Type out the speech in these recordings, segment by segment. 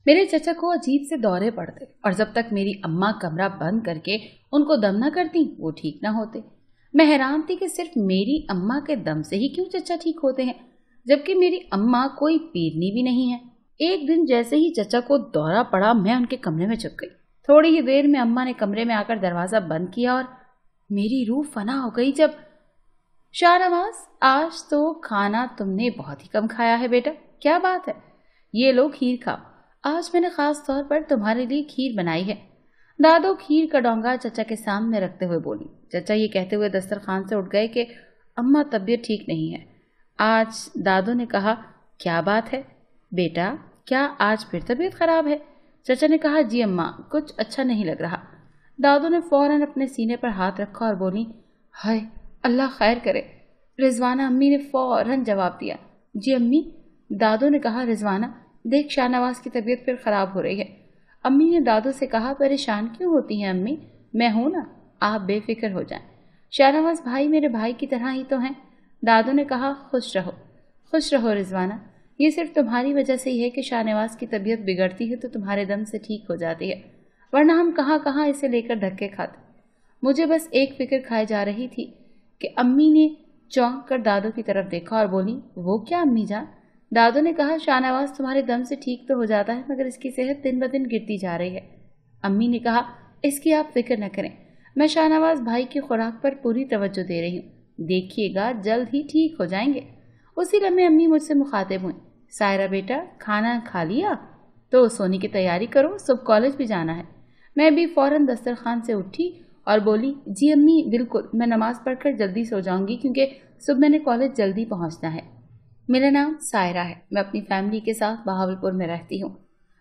मेरे चचा को अजीब से दौरे पड़ते और जब तक मेरी अम्मा कमरा बंद करके उनको दम न करती वो ठीक न होते। मैं हैरान थी कि सिर्फ मेरी अम्मा के दम से ही क्यों चचा ठीक होते हैं, जबकि मेरी अम्मा कोई पीरनी भी नहीं है। एक दिन जैसे ही चचा को दौरा पड़ा मैं उनके कमरे में छुप गई। थोड़ी ही देर में अम्मा ने कमरे में आकर दरवाजा बंद किया और मेरी रूह फना हो गई जब, शाहनवाज, आज तो खाना तुमने बहुत ही कम खाया है बेटा, क्या बात है? ये लो खीर खाओ, आज मैंने खास तौर पर तुम्हारे लिए खीर बनाई है। दादो खीर का डोंगा चचा के सामने रखते हुए बोली। चचा ये कहते हुए दस्तरखान से उठ गए कि अम्मा तबीयत ठीक नहीं है आज। दादो ने कहा, क्या बात है बेटा, क्या आज फिर तबीयत खराब है? चचा ने कहा, जी अम्मा, कुछ अच्छा नहीं लग रहा। दादो ने फौरन अपने सीने पर हाथ रखा और बोली, हाय अल्लाह खैर करे। रिजवाना अम्मी ने फौरन जवाब दिया, जी अम्मी। दादो ने कहा, रिजवाना देख शाहनवाज की तबीयत फिर खराब हो रही है। अम्मी ने दादो से कहा, परेशान क्यों होती हैं अम्मी, मैं हूं ना, आप बेफिक्र हो जाएं। शाहनवाज भाई मेरे भाई की तरह ही तो हैं। दादो ने कहा, खुश रहो रिजवाना, ये सिर्फ तुम्हारी वजह से ही है कि शाहनवाज की तबीयत बिगड़ती है तो तुम्हारे दम से ठीक हो जाती है, वरना हम कहाँ कहाँ इसे लेकर धक्के खाते। मुझे बस एक फिक्र खाई जा रही थी कि अम्मी ने चौंक कर दादो की तरफ देखा और बोली, वो क्या अम्मी जान? दादो ने कहा, शाहनवाज तुम्हारे दम से ठीक तो हो जाता है मगर इसकी सेहत दिन ब दिन गिरती जा रही है। अम्मी ने कहा, इसकी आप फिक्र न करें, मैं शाहनवाज भाई की खुराक पर पूरी तवज्जो दे रही हूँ, देखिएगा जल्द ही ठीक हो जाएंगे। उसी लम्हे अम्मी मुझसे मुखातिब हुई, सायरा बेटा खाना खा लिया? तो सोने की तैयारी करो, सुबह कॉलेज भी जाना है। मैं भी फौरन दस्तरखान से उठी और बोली, जी अम्मी बिल्कुल, मैं नमाज पढ़कर जल्दी सो जाऊंगी क्योंकि सुबह मैंने कॉलेज जल्दी पहुंचना है। मेरा नाम सायरा है, मैं अपनी फैमिली के साथ बहावलपुर में रहती हूँ।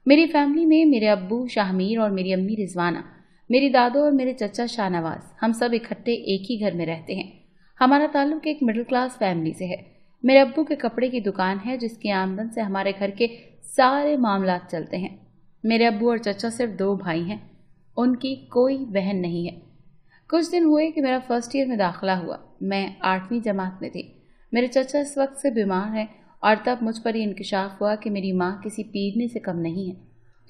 मेरी फैमिली में मेरे अब्बू शाहमीर और मेरी अम्मी रिजवाना, मेरी दादो और मेरे चचा शाहनवाज, हम सब इकट्ठे एक ही घर में रहते हैं। हमारा ताल्लुक एक मिडिल क्लास फैमिली से है। मेरे अब्बू के कपड़े की दुकान है जिसकी आमदन से हमारे घर के सारे मामलात चलते हैं। मेरे अब्बू और चचा सिर्फ 2 भाई हैं, उनकी कोई बहन नहीं है। कुछ दिन हुए कि मेरा फर्स्ट ईयर में दाखिला हुआ, मैं 8वीं जमात में थी। मेरे चचा इस वक्त से बीमार हैं और तब मुझ पर ये इंकिशाफ हुआ कि मेरी माँ किसी पीरनी से कम नहीं है,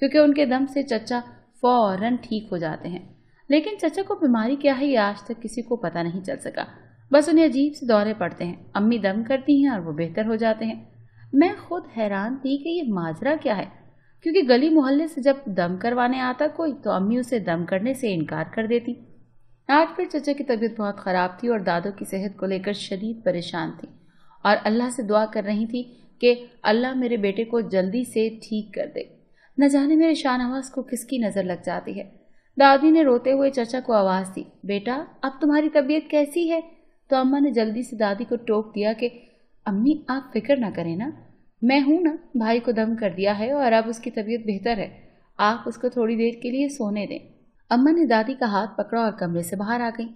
क्योंकि उनके दम से चचा फौरन ठीक हो जाते हैं। लेकिन चचा को बीमारी क्या है ये आज तक किसी को पता नहीं चल सका, बस उन्हें अजीब से दौरे पड़ते हैं। अम्मी दम करती हैं और वो बेहतर हो जाते हैं। मैं खुद हैरान थी कि ये माजरा क्या है, क्योंकि गली मोहल्ले से जब दम करवाने आता कोई तो अम्मी उसे दम करने से इनकार कर देती। आज फिर चचा की तबीयत बहुत ख़राब थी और दादो की सेहत को लेकर शदीद परेशान थी और अल्लाह से दुआ कर रही थी कि अल्लाह मेरे बेटे को जल्दी से ठीक कर दे। न जाने मेरे शाहनवाज को किसकी नज़र लग जाती है। दादी ने रोते हुए चचा को आवाज़ दी, बेटा अब तुम्हारी तबीयत कैसी है? तो अम्मा ने जल्दी से दादी को टोक दिया कि अम्मी आप फिक्र ना करें ना, मैं हूं ना, भाई को दम कर दिया है और अब उसकी तबीयत बेहतर है, आप उसको थोड़ी देर के लिए सोने दें। अम्मा ने दादी का हाथ पकड़ा और कमरे से बाहर आ गई।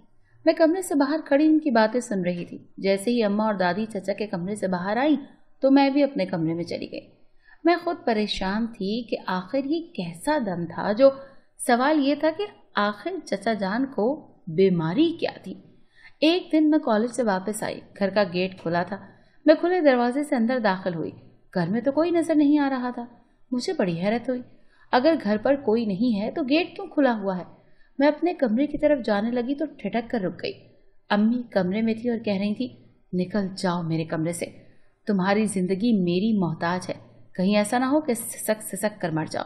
मैं कमरे से बाहर खड़ी उनकी बातें सुन रही थी। जैसे ही अम्मा और दादी चचा के कमरे से बाहर आई तो मैं भी अपने कमरे में चली गई। मैं खुद परेशान थी कि आखिर ये कैसा दम था। जो सवाल ये था कि आखिर चचा जान को बीमारी क्या थी। एक दिन मैं कॉलेज से वापस आई, घर का गेट खुला था। मैं खुले दरवाजे से अंदर दाखिल हुई। घर में तो कोई नजर नहीं आ रहा था। मुझे बड़ी हैरत हुई, अगर घर पर कोई नहीं है तो गेट क्यों खुला हुआ है? मैं अपने कमरे की तरफ जाने लगी तो ठिठक कर रुक गई। अम्मी कमरे में थी और कह रही थी, निकल जाओ मेरे कमरे से, तुम्हारी जिंदगी मेरी मोहताज है, कहीं ऐसा ना हो कि सिसक कर मर जाओ।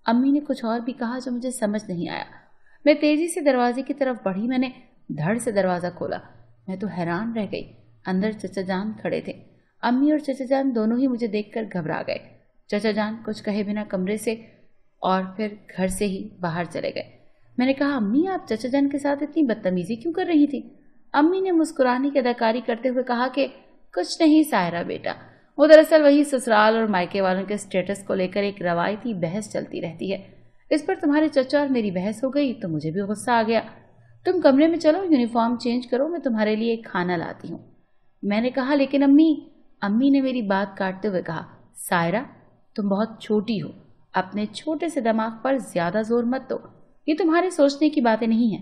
अम्मी ने कुछ और भी कहा जो मुझे समझ नहीं आया। मैं तेजी से दरवाजे की तरफ बढ़ी। मैंने धड़ से दरवाज़ा खोला। मैं तो हैरान रह गई। अंदर चचा जान खड़े थे। अम्मी और चचा जान दोनों ही मुझे देखकर घबरा गए। चचा जान कुछ कहे बिना कमरे से और फिर घर से ही बाहर चले गए। मैंने कहा, अम्मी आप चचा जान के साथ इतनी बदतमीजी क्यों कर रही थी? अम्मी ने मुस्कुराने की अदाकारी करते हुए कहा कि कुछ नहीं सायरा बेटा, वो दरअसल वही ससुराल और मायके वालों के स्टेटस को लेकर एक रवायती बहस चलती रहती है। इस पर तुम्हारे चचा और मेरी बहस हो गई तो मुझे भी गुस्सा आ गया। तुम कमरे में चलो, यूनिफॉर्म चेंज करो, मैं तुम्हारे लिए खाना लाती हूँ। मैंने कहा, लेकिन अम्मी ने मेरी बात काटते हुए कहा, सायरा तुम बहुत छोटी हो, अपने छोटे से दिमाग पर ज्यादा जोर मत दो, ये तुम्हारे सोचने की बातें नहीं है।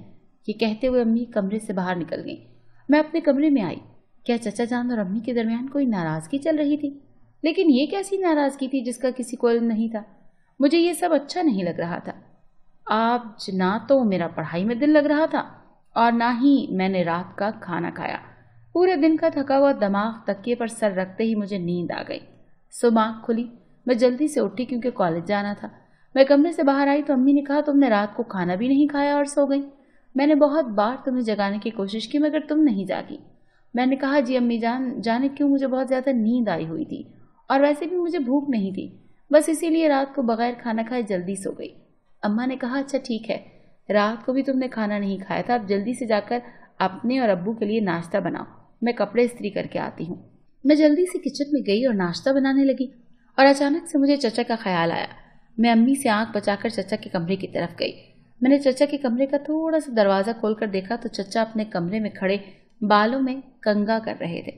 ये कहते हुए अम्मी कमरे से बाहर निकल गई। मैं अपने कमरे में आई। क्या चचा जान और अम्मी के दरमियान कोई नाराजगी चल रही थी? लेकिन ये कैसी नाराजगी थी जिसका किसी को इल्म नहीं था? मुझे ये सब अच्छा नहीं लग रहा था। आज ना तो मेरा पढ़ाई में दिल लग रहा था और ना ही मैंने रात का खाना खाया। पूरे दिन का थका हुआ दिमाग तकिए पर सर रखते ही मुझे नींद आ गई। सुबह आँख खुली, मैं जल्दी से उठी क्योंकि कॉलेज जाना था। मैं कमरे से बाहर आई तो अम्मी ने कहा तुमने रात को खाना भी नहीं खाया और सो गई। मैंने बहुत बार तुम्हें जगाने की कोशिश की मगर तुम नहीं जागी। मैंने कहा जी अम्मी जान, जाने क्यों मुझे बहुत ज़्यादा नींद आई हुई थी और वैसे भी मुझे भूख नहीं थी, बस इसीलिए रात को बगैर खाना खाए जल्दी सो गई। अम्मा ने कहा अच्छा ठीक है, रात को भी तुमने खाना नहीं खाया था, अब जल्दी से जाकर अपने और अब्बू के लिए नाश्ता बनाओ, मैं कपड़े इस्त्री करके आती हूँ। मैं जल्दी से किचन में गई और नाश्ता बनाने लगी और अचानक से मुझे चचा का ख्याल आया। मैं अम्मी से आंख बचाकर चचा के कमरे की तरफ गई। मैंने चचा के कमरे का थोड़ा सा दरवाजा खोलकर देखा तो चचा अपने कमरे में खड़े बालों में कंघा कर रहे थे।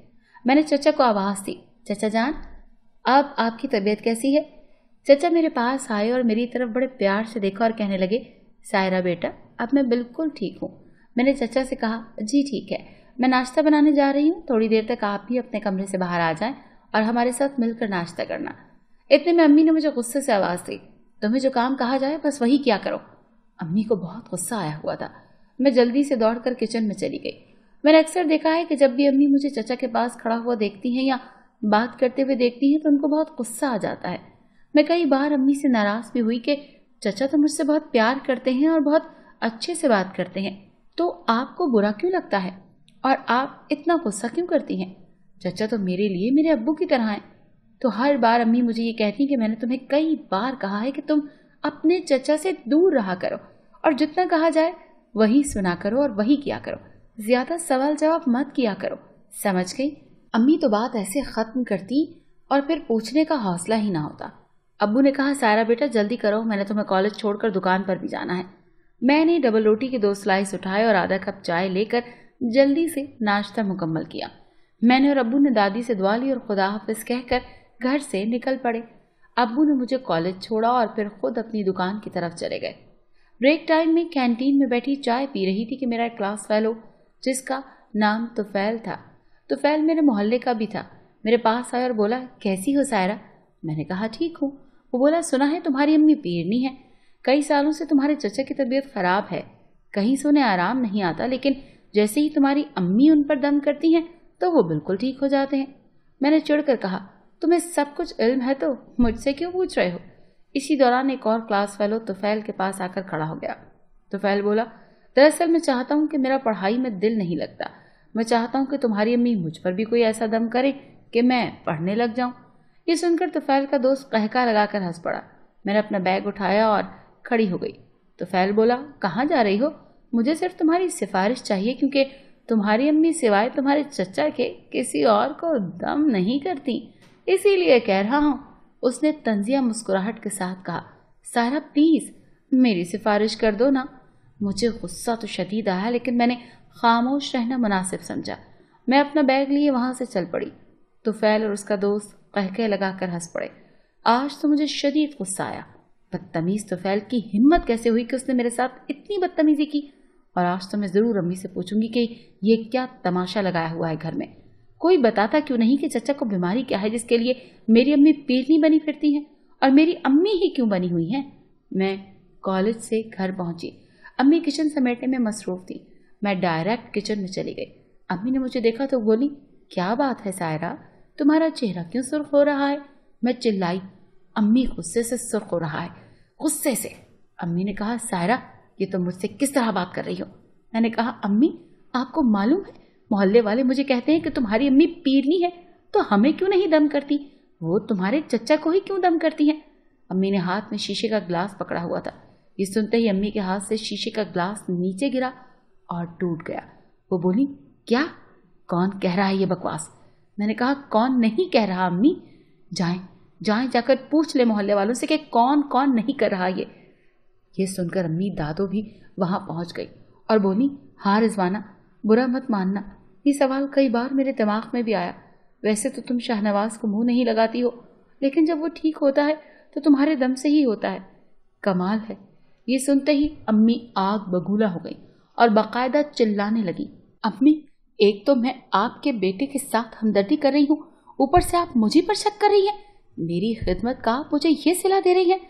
मैंने चचा को आवाज दी, चचा जान अब आपकी तबीयत कैसी है? चचा मेरे पास आए और मेरी तरफ बड़े प्यार से देखा और कहने लगे सायरा बेटा अब मैं बिल्कुल ठीक हूँ। मैंने चचा से कहा जी ठीक है, मैं नाश्ता बनाने जा रही हूँ, थोड़ी देर तक आप भी अपने कमरे से बाहर आ जाएं और हमारे साथ मिलकर नाश्ता करना। इतने में अम्मी ने मुझे गुस्से से आवाज दी, तुम्हें जो काम कहा जाए बस वही किया करो। अम्मी को बहुत गुस्सा आया हुआ था। मैं जल्दी से दौड़कर किचन में चली गई। मैंने अक्सर देखा है कि जब भी अम्मी मुझे चचा के पास खड़ा हुआ देखती हैं या बात करते हुए देखती हैं तो उनको बहुत गुस्सा आ जाता है। मैं कई बार अम्मी से नाराज भी हुई कि चचा तो मुझसे बहुत प्यार करते हैं और बहुत अच्छे से बात करते हैं, तो आपको बुरा क्यों लगता है और आप इतना गुस्सा क्यों करती हैं? चचा तो मेरे लिए मेरे अब्बू की तरह हैं। तो हर बार अम्मी मुझे ये कहती कि मैंने तुम्हें कई बार कहा है कि तुम अपने चचा से दूर रहा करो और जितना कहा जाए वही सुना करो और वही किया करो, ज्यादा सवाल जवाब मत किया करो, समझ गई? अम्मी तो बात ऐसे खत्म करती और फिर पूछने का हौसला ही ना होता। अब्बू ने कहा सायरा बेटा जल्दी करो, मैंने तुम्हें कॉलेज छोड़कर दुकान पर भी जाना है। मैंने डबल रोटी के 2 स्लाइस उठाए और आधा कप चाय लेकर जल्दी से नाश्ता मुकम्मल किया। मैंने और अब्बू ने दादी से दुआ ली और खुदा हाफिज कहकर घर से निकल पड़े। अब्बू ने मुझे कॉलेज छोड़ा और फिर खुद अपनी दुकान की तरफ चले गए। ब्रेक टाइम में कैंटीन में बैठी चाय पी रही थी कि मेरा एक क्लास फेलो जिसका नाम तुफैल था, तुफैल मेरे मोहल्ले का भी था, मेरे पास आया और बोला कैसी हो सायरा? मैंने कहा ठीक हूँ। वो बोला सुना है तुम्हारी अम्मी पीरनी है, कई सालों से तुम्हारे चचा की तबीयत खराब है, कहीं से उन्हें आराम नहीं आता, लेकिन जैसे ही तुम्हारी अम्मी उन पर दम करती हैं तो वो बिल्कुल ठीक हो जाते हैं। मैंने चिढ़कर कहा तुम्हें सब कुछ इल्म है तो मुझसे क्यों पूछ रहे हो? इसी दौरान एक और क्लास फेलो तुफैल के पास आकर खड़ा हो गया। तुफैल बोला दरअसल मैं चाहता हूँ कि मेरा पढ़ाई में दिल नहीं लगता, मैं चाहता हूँ कि तुम्हारी अम्मी मुझ पर भी कोई ऐसा दम करे कि मैं पढ़ने लग जाऊँ। ये सुनकर तुफैल का दोस्त कहका लगाकर हंस पड़ा। मैंने अपना बैग उठाया और खड़ी हो गई। तुफैल बोला कहाँ जा रही हो? मुझे सिर्फ तुम्हारी सिफारिश चाहिए क्योंकि तुम्हारी अम्मी सिवाय तुम्हारे चचा के किसी और को दम नहीं करती, इसीलिए कह रहा हूँ। उसने तंजिया मुस्कुराहट के साथ कहा सारा प्लीज मेरी सिफारिश कर दो ना। मुझे गुस्सा तो शदीद आया लेकिन मैंने खामोश रहना मुनासिब समझा। मैं अपना बैग लिए वहां से चल पड़ी। तुफैल और उसका दोस्त कहके लगाकर हंस पड़े। आज तो मुझे शदीद गुस्सा आया। बदतमीज तुफैल की हिम्मत कैसे हुई कि उसने मेरे साथ इतनी बदतमीजी की। और आज तो मैं जरूर अम्मी से पूछूंगी कि ये क्या तमाशा लगाया हुआ है घर में। कोई बताता क्यों नहीं कि चचा को बीमारी क्या है जिसके लिए मेरी अम्मी पीरनी बनी फिरती हैं और मेरी अम्मी ही क्यों बनी हुई हैं। मैं कॉलेज से घर पहुंची। अम्मी किचन समेटने में मसरूफ थी। मैं डायरेक्ट किचन में चली गई। अम्मी ने मुझे देखा तो बोली क्या बात है सायरा, तुम्हारा चेहरा क्यों सुर्ख हो रहा है? मैं चिल्लाई। अम्मी गुस्से से सुर्ख हो रहा है, गुस्से से। अम्मी ने कहा सायरा ये तुम मुझसे किस तरह बात कर रही हो? मैंने कहा अम्मी आपको मालूम है मोहल्ले वाले मुझे कहते हैं कि तुम्हारी अम्मी पीरनी है तो हमें क्यों नहीं दम करती, वो तुम्हारे चचा को ही क्यों दम करती हैं? अम्मी ने हाथ में शीशे का ग्लास पकड़ा हुआ था। ये सुनते ही अम्मी के हाथ से शीशे का ग्लास नीचे गिरा और टूट गया। वो बोली क्या, कौन कह रहा है ये बकवास? मैंने कहा कौन नहीं कह रहा अम्मी, जाएं जाकर पूछ ले मोहल्ले वालों से कि कौन कौन नहीं कर रहा ये सुनकर अम्मी दादो भी वहां पहुंच गई और बोली हाँ रिजवाना बुरा मत मानना, ये सवाल कई बार मेरे दिमाग में भी आया। वैसे तो तुम शाहनवाज को मुंह नहीं लगाती हो, लेकिन जब वो ठीक होता है तो तुम्हारे दम से ही होता है। कमाल है। ये सुनते ही अम्मी आग बबूला हो गई और बाकायदा चिल्लाने लगी अम्मी एक तो मैं आपके बेटे के साथ हमदर्दी कर रही हूँ, ऊपर से आप मुझे पर शक कर रही हैं। मेरी खिदमत का आप मुझे ये सिला दे रही हैं।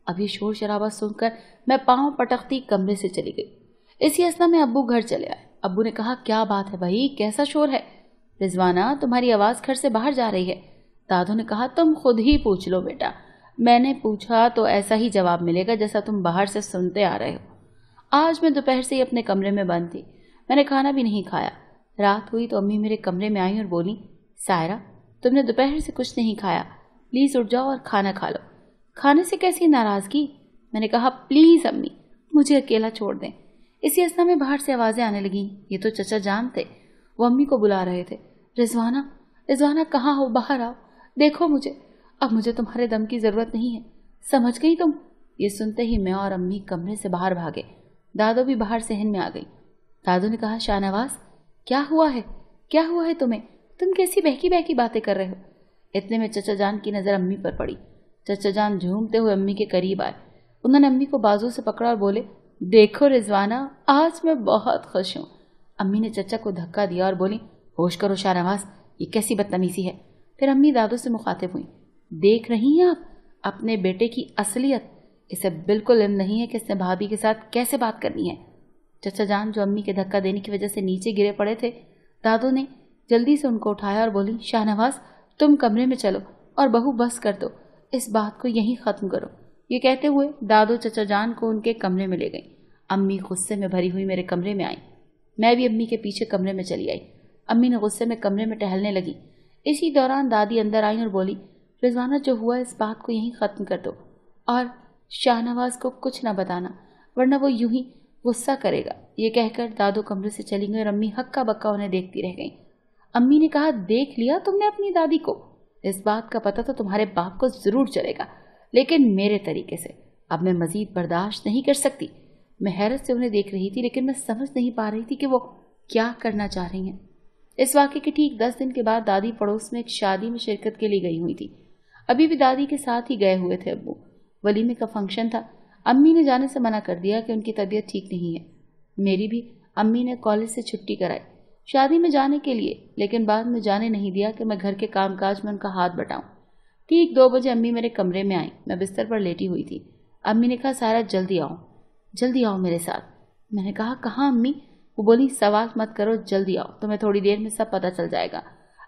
अब ये शोर शराबा सुनकर मैं पांव पटकती कमरे से चली गई। इसी अवस्था में अब्बू घर चले आए। अब्बू ने कहा, क्या बात है भाई, कैसा शोर है? रिजवाना, तुम्हारी आवाज घर से बाहर जा रही है। दादू ने कहा, तुम खुद ही पूछ लो बेटा, मैंने पूछा तो ऐसा ही जवाब मिलेगा जैसा तुम बाहर से सुनते आ रहे हो। आज मैं दोपहर से ही अपने कमरे में बंद थी, मैंने खाना भी नहीं खाया। रात हुई तो अम्मी मेरे कमरे में आई और बोली, सायरा, तुमने दोपहर से कुछ नहीं खाया, प्लीज उठ जाओ और खाना खा लो। खाने से कैसी नाराजगी? मैंने कहा, प्लीज अम्मी, मुझे अकेला छोड़ दें। इसी अवस्था में बाहर से आवाजें आने लगी। ये तो चचा जान थे, वो अम्मी को बुला रहे थे। रिजवाना, रिजवाना कहाँ हो, बाहर आओ, देखो मुझे, अब मुझे तुम्हारे दम की जरूरत नहीं है, समझ गई तुम? ये सुनते ही मैं और अम्मी कमरे से बाहर भागे। दादू भी बाहर सहन में आ गई। दादू ने कहा, शाहनवाज, क्या हुआ है, क्या हुआ है तुम्हें? तुम कैसी बहकी बहकी बातें कर रहे हो? इतने में चचा जान की नजर अम्मी पर पड़ी। चचा जान झूमते हुए अम्मी के करीब आए। उन्होंने अम्मी को बाजू से पकड़ा और बोले, देखो रिजवाना, आज मैं बहुत खुश हूँ। अम्मी ने चचा को धक्का दिया और बोली, होश करो शाहनवाज, ये कैसी बदतमीजी है? फिर अम्मी दादू से मुखातिब हुई, देख रही हैं आप अपने बेटे की असलियत, इसे बिल्कुल इल्म नहीं है कि इसने भाभी के साथ कैसे बात करनी है। चचा जान जो अम्मी के धक्का देने की वजह से नीचे गिरे पड़े थे, दादू ने जल्दी से उनको उठाया और बोली, शाहनवाज, तुम कमरे में चलो और बहू बस कर दो, इस बात को यहीं खत्म करो। ये कहते हुए दादू चचा जान को उनके कमरे में ले गई। अम्मी गुस्से में भरी हुई मेरे कमरे में आई। मैं भी अम्मी के पीछे कमरे में चली आई। अम्मी ने गुस्से में कमरे में टहलने लगी। इसी दौरान दादी अंदर आई और बोली, रिजवाना, जो हुआ इस बात को यहीं खत्म कर दो और शाहनवाज को कुछ न बताना, वरना वो यूं ही गुस्सा करेगा। ये कहकर दादू कमरे से चली गई और अम्मी हक्का बक्का उन्हें देखती रह गई। अम्मी ने कहा, देख लिया तुमने अपनी दादी को, इस बात का पता तो तुम्हारे बाप को जरूर चलेगा, लेकिन मेरे तरीके से। अब मैं मजीद बर्दाश्त नहीं कर सकती। मैं हैरत से उन्हें देख रही थी, लेकिन मैं समझ नहीं पा रही थी कि वो क्या करना चाह रही हैं। इस वाक़े के ठीक 10 दिन के बाद दादी पड़ोस में एक शादी में शिरकत के लिए गई हुई थी। अभी भी दादी के साथ ही गए हुए थे अब्बू। वलीमे का फंक्शन था। अम्मी ने जाने से मना कर दिया कि उनकी तबीयत ठीक नहीं है। मेरी भी अम्मी ने कॉलेज से छुट्टी कराई शादी में जाने के लिए, लेकिन बाद में जाने नहीं दिया कि मैं घर के कामकाज में उनका हाथ बटाऊं। ठीक 2 बजे अम्मी मेरे कमरे में आई। मैं बिस्तर पर लेटी हुई थी। अम्मी ने कहा, सारा जल्दी आओ मेरे साथ। मैंने कहा, कहाँ अम्मी? वो बोली, सवाल मत करो, जल्दी आओ, तुम्हें थोड़ी देर में सब पता चल जाएगा।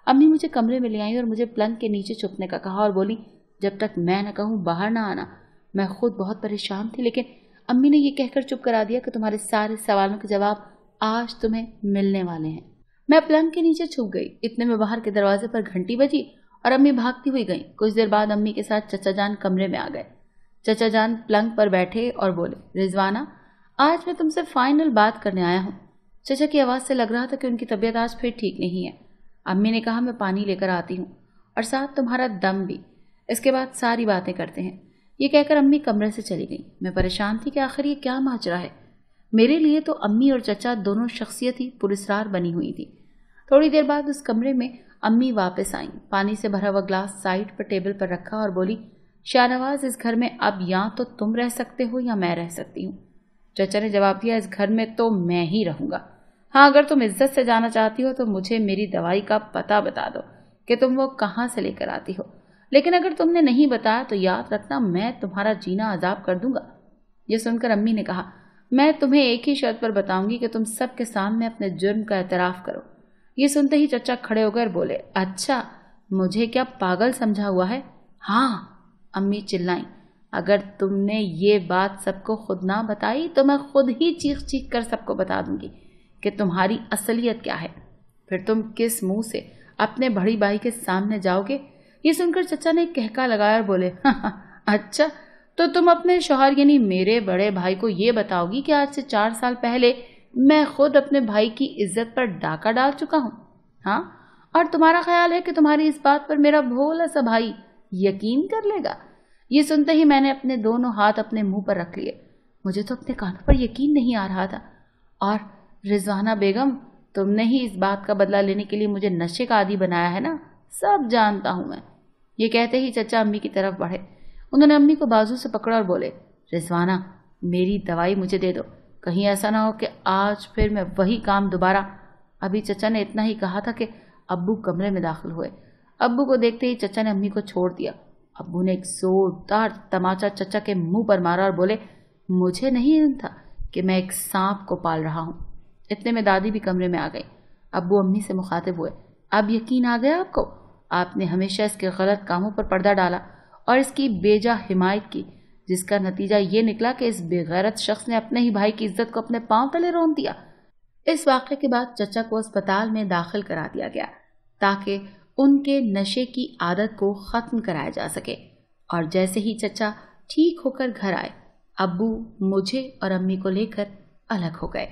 अम्मी मुझे कमरे में ले आई और मुझे पलंग के नीचे छुपने का कहा और बोली, जब तक मैं न कहूँ बाहर ना आना। मैं खुद बहुत परेशान थी, लेकिन अम्मी ने ये कहकर चुप करा दिया कि तुम्हारे सारे सवालों के जवाब आज तुम्हें मिलने वाले हैं। मैं पलंग के नीचे छुप गई। इतने में बाहर के दरवाजे पर घंटी बजी और अम्मी भागती हुई गई। कुछ देर बाद अम्मी के साथ चचा जान कमरे में आ गए। चचा जान पलंग पर बैठे और बोले, रिजवाना, आज मैं तुमसे फाइनल बात करने आया हूँ। चचा की आवाज़ से लग रहा था कि उनकी तबीयत आज फिर ठीक नहीं है। अम्मी ने कहा, मैं पानी लेकर आती हूँ और साथ तुम्हारा दम भी, इसके बाद सारी बातें करते हैं। ये कहकर अम्मी कमरे से चली गई। मैं परेशान थी कि आखिर ये क्या माजरा है। मेरे लिए तो अम्मी और चचा दोनों शख्सियत ही पुरस्कार बनी हुई थी। थोड़ी देर बाद उस कमरे में अम्मी वापस आईं। पानी से भरा हुआ ग्लास साइड पर टेबल पर रखा और बोली, शाहनवाज, इस घर में अब या तो तुम रह सकते हो या मैं रह सकती हूँ। चचा ने जवाब दिया, इस घर में तो मैं ही रहूंगा। हाँ, अगर तुम इज्जत से जाना चाहती हो तो मुझे मेरी दवाई का पता बता दो कि तुम वो कहाँ से लेकर आती हो, लेकिन अगर तुमने नहीं बताया तो याद रखना मैं तुम्हारा जीना अजाब कर दूंगा। ये सुनकर अम्मी ने कहा, मैं तुम्हें एक ही शर्त पर बताऊंगी कि तुम सबके सामने अपने जुर्म का एतराफ़ करो। ये सुनते ही चचा खड़े होकर बोले, अच्छा, मुझे क्या पागल समझा हुआ है? हाँ, अम्मी चिल्लाई, अगर तुमने ये बात सबको खुद ना बताई तो मैं खुद ही चीख चीख कर सबको बता दूंगी कि तुम्हारी असलियत क्या है। फिर तुम किस मुंह से अपने बड़ी भाई के सामने जाओगे? ये सुनकर चचा ने कहका लगाया और बोले, हाँ, अच्छा, तो तुम अपने शौहर यानी मेरे बड़े भाई को ये बताओगी कि आज से 4 साल पहले मैं खुद अपने भाई की इज्जत पर डाका डाल चुका हूँ? हाँ, और तुम्हारा ख्याल है कि तुम्हारी इस बात पर मेरा भोला सा भाई यकीन कर लेगा? ये सुनते ही मैंने अपने दोनों हाथ अपने मुंह पर रख लिए। मुझे तो अपने कानों पर यकीन नहीं आ रहा था। और रिजवाना बेगम, तुमने ही इस बात का बदला लेने के लिए मुझे नशे का आदी बनाया है ना, सब जानता हूं मैं। ये कहते ही चचा अम्मी की तरफ बढ़े। उन्होंने अम्मी को बाजू से पकड़ा और बोले, रिजवाना, मेरी दवाई मुझे दे दो, कहीं ऐसा ना हो कि आज फिर मैं वही काम दोबारा। अभी चचा ने इतना ही कहा था कि अब्बू कमरे में दाखिल हुए। अब्बू को देखते ही चचा ने अम्मी को छोड़ दिया ابو نے ایک जोरदार तमाचा चचा के मुंह पर मारा और बोले, मुझे नहीं इल्म था कि मैं एक सांप को पाल रहा हूँ। इतने में दादी भी कमरे में आ गई। अब्बू अम्मी से मुखातिब हुए, अब यकीन आ गया आपको? आपने हमेशा इसके गलत कामों पर पर्दा डाला और इसकी बेजा हिमायत की, जिसका नतीजा ये निकला कि इस बेगैरत शख्स ने अपने ही भाई की इज्जत को अपने पांव तले रोन दिया। इस वाक़े के बाद चचा को अस्पताल में दाखिल करा दिया गया ताकि उनके नशे की आदत को ख़त्म कराया जा सके। और जैसे ही चचा ठीक होकर घर आए, अब्बू मुझे और अम्मी को लेकर अलग हो गए।